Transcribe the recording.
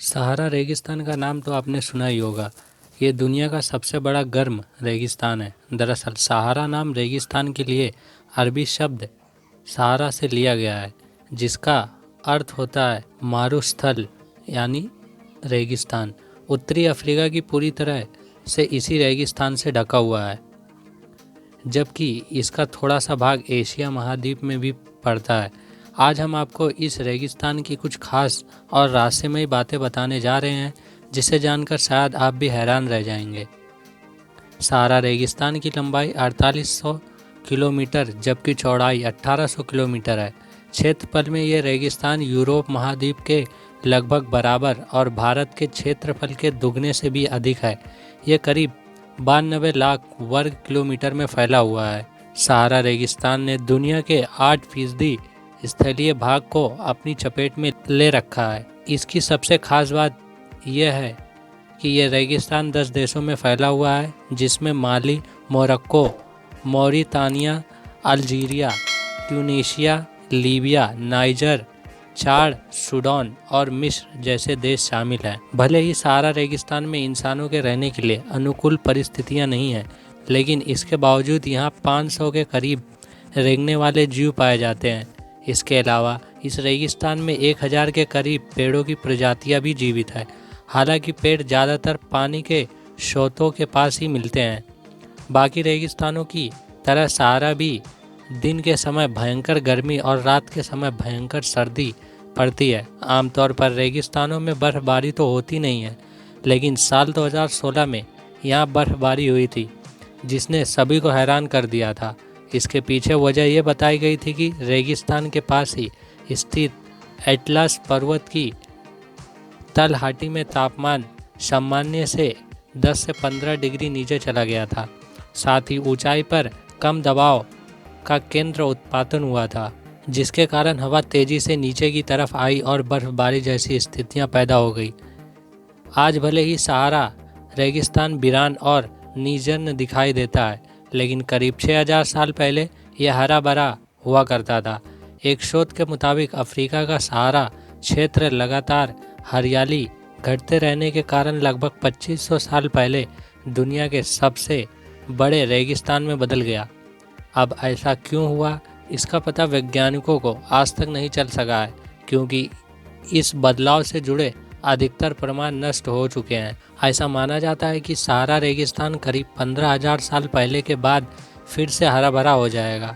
सहारा रेगिस्तान का नाम तो आपने सुना ही होगा। ये दुनिया का सबसे बड़ा गर्म रेगिस्तान है। दरअसल सहारा नाम रेगिस्तान के लिए अरबी शब्द सहारा से लिया गया है, जिसका अर्थ होता है मारुस्थल यानी रेगिस्तान। उत्तरी अफ्रीका की पूरी तरह से इसी रेगिस्तान से ढका हुआ है, जबकि इसका थोड़ा सा भाग एशिया महाद्वीप में भी पड़ता है। आज हम आपको इस रेगिस्तान की कुछ खास और रहस्यमयी बातें बताने जा रहे हैं, जिसे जानकर शायद आप भी हैरान रह जाएंगे। सहारा रेगिस्तान की लंबाई 4800 किलोमीटर जबकि चौड़ाई 1800 किलोमीटर है। क्षेत्रफल में ये रेगिस्तान यूरोप महाद्वीप के लगभग बराबर और भारत के क्षेत्रफल के दुगने से भी अधिक है। ये करीब 92 लाख वर्ग किलोमीटर में फैला हुआ है। सहारा रेगिस्तान ने दुनिया के 8% स्थलीय भाग को अपनी चपेट में ले रखा है। इसकी सबसे खास बात यह है कि यह रेगिस्तान 10 देशों में फैला हुआ है, जिसमें Mali, Morocco, Mauritania, Algeria, Tunisia, Libya, Niger, Chad, Sudan और मिस्र जैसे देश शामिल हैं। भले ही सहारा रेगिस्तान में इंसानों के रहने के लिए अनुकूल परिस्थितियां नहीं हैं, लेकिन इसके बावजूद यहाँ 500 के करीब रेंगने वाले जीव पाए जाते हैं। इसके अलावा इस रेगिस्तान में 1000 के करीब पेड़ों की प्रजातियां भी जीवित है। हालांकि पेड़ ज़्यादातर पानी के स्रोतों के पास ही मिलते हैं। बाकी रेगिस्तानों की तरह सहारा भी दिन के समय भयंकर गर्मी और रात के समय भयंकर सर्दी पड़ती है। आमतौर पर रेगिस्तानों में बर्फबारी तो होती नहीं है, लेकिन साल 2016 में यहाँ बर्फबारी हुई थी, जिसने सभी को हैरान कर दिया था। इसके पीछे वजह यह बताई गई थी कि रेगिस्तान के पास ही स्थित एटलस पर्वत की तलहटी में तापमान सामान्य से 10 से 15 डिग्री नीचे चला गया था। साथ ही ऊंचाई पर कम दबाव का केंद्र उत्पादन हुआ था, जिसके कारण हवा तेजी से नीचे की तरफ आई और बर्फबारी जैसी स्थितियां पैदा हो गई। आज भले ही सहारा रेगिस्तान वीरान और निर्जन दिखाई देता है, लेकिन करीब 6000 साल पहले यह हरा भरा हुआ करता था। एक शोध के मुताबिक अफ्रीका का सहारा क्षेत्र लगातार हरियाली घटते रहने के कारण लगभग 2500 साल पहले दुनिया के सबसे बड़े रेगिस्तान में बदल गया। अब ऐसा क्यों हुआ, इसका पता वैज्ञानिकों को आज तक नहीं चल सका है, क्योंकि इस बदलाव से जुड़े अधिकतर प्रमाण नष्ट हो चुके हैं। ऐसा माना जाता है कि सहारा रेगिस्तान करीब 15000 साल पहले के बाद फिर से हरा भरा हो जाएगा।